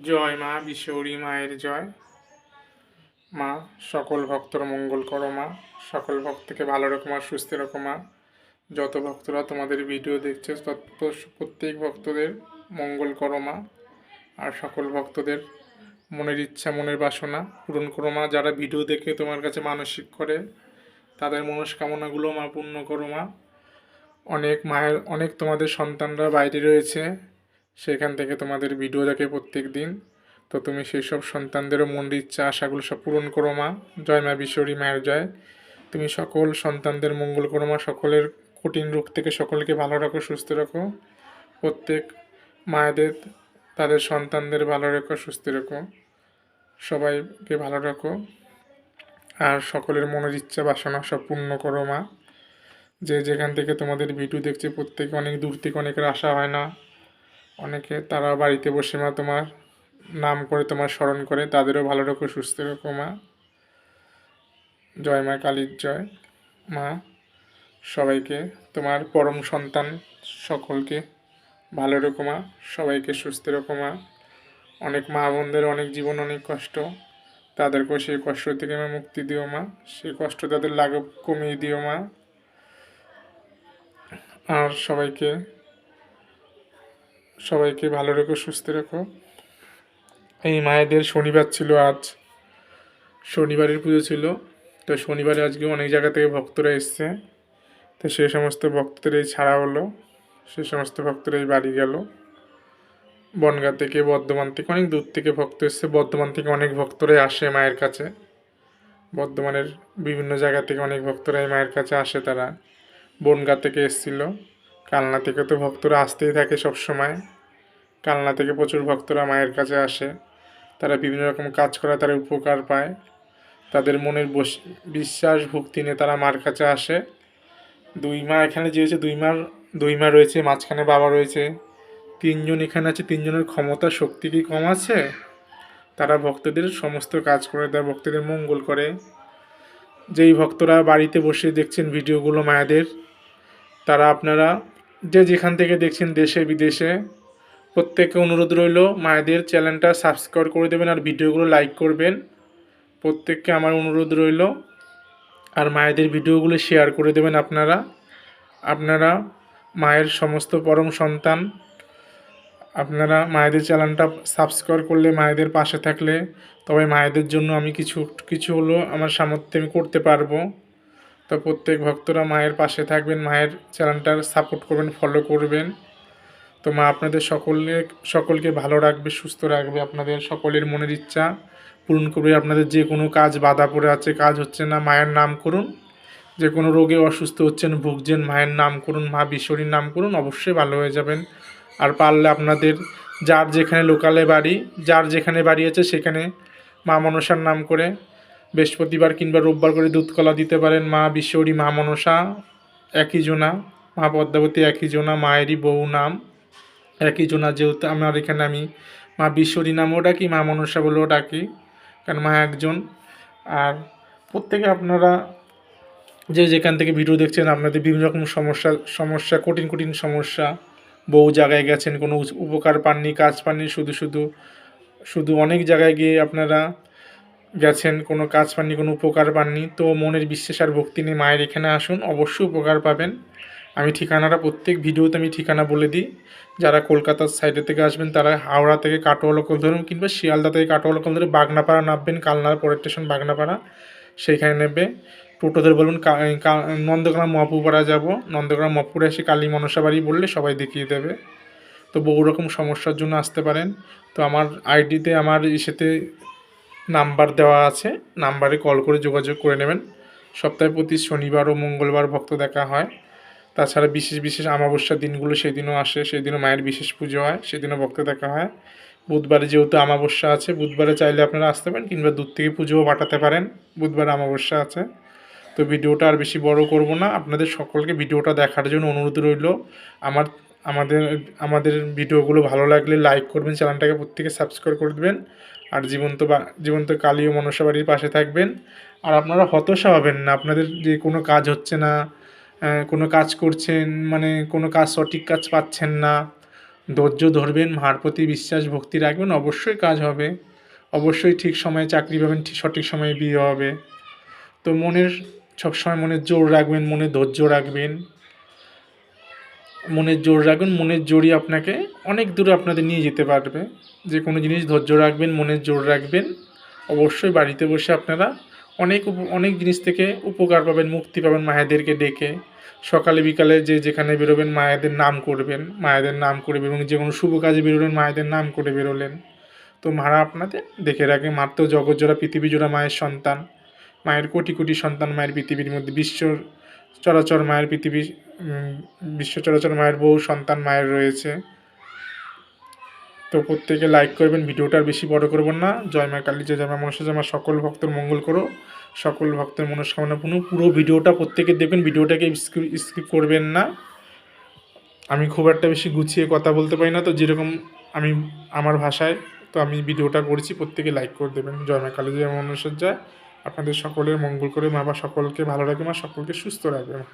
জয় মা বিশ্বরী মায়ের জয়। মা সকল ভক্তর মঙ্গল করো মা, সকল ভক্তকে ভালো রাখো মা, সুস্থ রাখো মা। যত ভক্তরা তোমাদের ভিডিও দেখছে তত প্রত্যেক ভক্তদের মঙ্গল করো মা, আর সকল ভক্তদের মনের ইচ্ছা মনের বাসনা পূরণ করো মা। যারা ভিডিও দেখে তোমার কাছে মানসিক করে তাদের মনস্কামনাগুলো মা পূর্ণ করো মা। অনেক তোমাদের সন্তানরা বাইরে রয়েছে, সেখান থেকে তোমাদের ভিডিও দেখে প্রত্যেক দিন। তো তুমি সেই সব সন্তানদেরও মনের ইচ্ছা আশাগুলো সব পূরণ করো মা। জয় মা বিশ্বরী মায়ের জয়। তুমি সকল সন্তানদের মঙ্গল করো মা, সকলের কঠিন রোগ থেকে সকলকে ভালো রাখো, সুস্থ রাখো। প্রত্যেক মায়েদের তাদের সন্তানদের ভালো রাখো, সুস্থ রাখো, সবাইকে ভালো রাখো। আর সকলের মনের ইচ্ছা বাসনা সব পূর্ণ করো মা। যে যেখান থেকে তোমাদের ভিডিও দেখছে প্রত্যেকে অনেক দূর থেকে অনেকের আসা হয় না, অনেকে তারা বাড়িতে বসে মা তোমার নাম করে তোমার স্মরণ করে, তাদেরও ভালো রাখো, সুস্থ রাখো মা। জয় মা কালীর জয়। মা সবাইকে তোমার পরম সন্তান সকলকে ভালো রেখো মা, সবাইকে সুস্থ রেখো মা। অনেক মা বোনদের অনেক জীবন অনেক কষ্ট, তাদেরকেও সেই কষ্ট থেকে মা মুক্তি দিও মা, সেই কষ্ট তাদের লাঘব কমিয়ে দিও মা। আর সবাইকে ভালো রেখো, সুস্থ রেখো। এই মায়েদের শনিবার ছিল, আজ শনিবারের পুজো ছিল। তো শনিবারে আজকে অনেক জায়গা থেকে ভক্তরা এসছে, তো সেই সমস্ত ভক্তদের এই ছাড়া হলো, সেই সমস্ত ভক্তরা এই বাড়ি গেল। বনগাঁ থেকে বর্ধমান থেকে অনেক দূর থেকে ভক্ত এসছে, বর্ধমান থেকে অনেক ভক্তরাই আসে মায়ের কাছে, বর্ধমানের বিভিন্ন জায়গা থেকে অনেক ভক্তরা এই মায়ের কাছে আসে। তারা বনগাঁ থেকে এসেছিল, কালনা থেকে তো ভক্তরা আসতেই থাকে সব সময়। কালনা থেকে প্রচুর ভক্তরা মায়ের কাছে আসে, তারা বিভিন্ন রকম কাজ করে, তারা উপকার পায়, তাদের মনের বিশ্বাস ভক্তি নিয়ে তারা মার কাছে আসে। দুই মা এখানে যে হয়েছে, দুই মা রয়েছে, মাঝখানে বাবা রয়েছে, তিনজন এখানে আছে। তিনজনের ক্ষমতা শক্তি কি কম আছে? তারা ভক্তদের সমস্ত কাজ করে দেয়, ভক্তদের মঙ্গল করে। যেই ভক্তরা বাড়িতে বসে দেখছেন ভিডিওগুলো মায়েদের, তারা আপনারা যে যেখান থেকে দেখছেন দেশে বিদেশে, প্রত্যেককে অনুরোধ রইল মায়েদের চ্যানেলটা সাবস্ক্রাইব করে দেবেন আর ভিডিওগুলো লাইক করবেন। প্রত্যেককে আমার অনুরোধ রইল, আর মায়েদের ভিডিওগুলো শেয়ার করে দেবেন। আপনারা মায়ের সমস্ত পরম সন্তান, আপনারা মায়েদের চ্যানেলটা সাবস্ক্রাইব করলে, মায়েদের পাশে থাকলে, তবে মায়েদের জন্য আমি কিছু হলো আমার সামর্থ্যে আমি করতে পারবো। তো প্রত্যেক ভক্তরা মায়ের পাশে থাকবেন, মায়ের চ্যানেলটার সাপোর্ট করবেন, ফলো করবেন। তো মা আপনাদের সকলকে ভালো রাখবে, সুস্থ রাখবে, আপনাদের সকলের মনের ইচ্ছা পূরণ করবে। আপনাদের যে কোনো কাজ বাধা পড়ে আছে, কাজ হচ্ছে না, মায়ের নাম করুন। যে কোনো রোগে অসুস্থ হচ্ছেন, ভুগছেন, মায়ের নাম করুন, মা বিশ্বরীর নাম করুন, অবশ্যই ভালো হয়ে যাবেন। আর পারলে আপনাদের যার যেখানে লোকালে বাড়ি, যার যেখানে বাড়ি আছে সেখানে মা মনসার নাম করে বৃহস্পতিবার কিংবা রোববার করে দুধ কলা দিতে পারেন। মা বিশ্বরী মা মনসা একই জনা, মা পদ্মাবতী একই জনা, মায়েরই বউ নাম একই জনা। যেহেতু আমার এখানে আমি মা বিশ্বরী নামও ডাকি, মা মনসা বলেও ডাকি, কারণ মা একজন। আর প্রত্যেকে আপনারা যে যেখান থেকে ভিডিও দেখছেন, আপনাদের বিভিন্ন রকম সমস্যা কঠিন সমস্যা, বহু জায়গায় গেছেন, কোনো উপকার পাননি, কাজ পাননি, শুধু অনেক জায়গায় গিয়ে আপনারা গেছেন, কোনো কাজ পাননি, কোনো উপকার পাননি। তো মনের বিশ্বাস আর ভক্তি নিয়ে মায়ের এখানে আসুন, অবশ্যই উপকার পাবেন। আমি ঠিকানাটা প্রত্যেক ভিডিওতে আমি ঠিকানা বলে দিই। যারা কলকাতার সাইডে থেকে আসবেন তারা হাওড়া থেকে কাটোয়া লোকাল ধরুন, কিংবা শিয়ালদা থেকে কাটোয়া লোকাল ধরে বাগনাপাড়া নামবেন, কালনার পরের স্টেশন বাগনাপাড়া, সেইখানে নেবে। টোটোদের বলবেন নন্দগ্রাম মহাপুরপাড়া যাব, নন্দগ্রাম মহাপুরে এসে কালী মনসা বাড়ি বললে সবাই দেখিয়ে দেবে। তো বহু রকম সমস্যার জন্য আসতে পারেন। তো আমার আইডিতে আমার ইসেতে নাম্বার দেওয়া আছে, নাম্বারে কল করে যোগাযোগ করে নেবেন। সপ্তাহে প্রতি শনিবার ও মঙ্গলবার ভক্ত দেখা হয়। তাছাড়া বিশেষ অমাবস্যার দিনগুলো সেদিনও আসে, সেদিনও মায়ের বিশেষ পুজো হয়, সেদিনও ভক্ত দেখা হয়। বুধবারে যেহেতু অমাবস্যা আছে, বুধবারে চাইলে আপনারা আসতে পারেন, কিংবা দূর থেকে পুজোও পাঠাতে পারেন, বুধবার অমাবস্যা আছে। তো ভিডিওটা আর বেশি বড় করব না, আপনাদের সকলকে ভিডিওটা দেখার জন্য অনুরোধ রইল। আমাদের ভিডিওগুলো ভালো লাগলে লাইক করবেন, চ্যানেলটাকে প্রত্যেকে সাবস্ক্রাইব করে দেবেন, আর জীবন্ত কালী ও মনসা বাড়ির পাশে থাকবেন। আর আপনারা হতাশা হবেন না, আপনাদের যে কোনো কাজ হচ্ছে না, কোনো কাজ করছেন, মানে কোনো কাজ সঠিক কাজ পাচ্ছেন না, ধৈর্য ধরবেন, মার প্রতি বিশ্বাস ভক্তি রাখবেন, অবশ্যই কাজ হবে। অবশ্যই ঠিক সময়ে চাকরি পাবেন, ঠিক সঠিক সময়ে বিয়ে হবে। তো সবসময় মনের জোর রাখবেন, মনে ধৈর্য রাখবেন, মনের জোর রাখবেন। মনের জোরই আপনাকে অনেক দূরে আপনাদের নিয়ে যেতে পারবে। যে কোনো জিনিস ধৈর্য রাখবেন, মনের জোর রাখবেন, অবশ্যই বাড়িতে বসে আপনারা অনেক জিনিস থেকে উপকার পাবেন, মুক্তি পাবেন। মায়েদেরকে ডেকে সকালে বিকালে যে যেখানে বেরোবেন মায়েদের নাম করবেন, মায়েদের নাম করে এবং যে কোনো শুভ কাজে বেরোলেন মায়েদের নাম করে বেরোলেন। তো মারা আপনাদের দেখে রাখে। মার তো জগৎজোড়া পৃথিবী জোড়া মায়ের সন্তান, মায়ের কোটি কোটি সন্তান মায়ের পৃথিবীর মধ্যে। চরাচর মায়ের পৃথিবী, বিশ্ব চরাচর মায়ের বহু সন্তান মায়ের রয়েছে। তো প্রত্যেকে লাইক করবেন, ভিডিওটা আর বেশি বড় করবেন না। জয় মা কালী, জয় মা মনসা, জয় মা সকল ভক্তের মঙ্গল করো, সকল ভক্তের মনস্কামনা পূর্ণ। পুরো ভিডিওটা প্রত্যেকে দেখবেন, ভিডিওটাকে স্কিপ করবেন না। আমি খুব একটা বেশি গুছিয়ে কথা বলতে পারি না, তো যেরকম আমি আমার ভাষায় তো আমি ভিডিওটা করছি, প্রত্যেকে লাইক করে দেবেন। জয় মা কালী, জয় মা মনসা, জয়। আপনাদের সকলের মঙ্গল করে মা, বা সকলকে ভালো রাখবে মা, সকলকে সুস্থ রাখবে মা।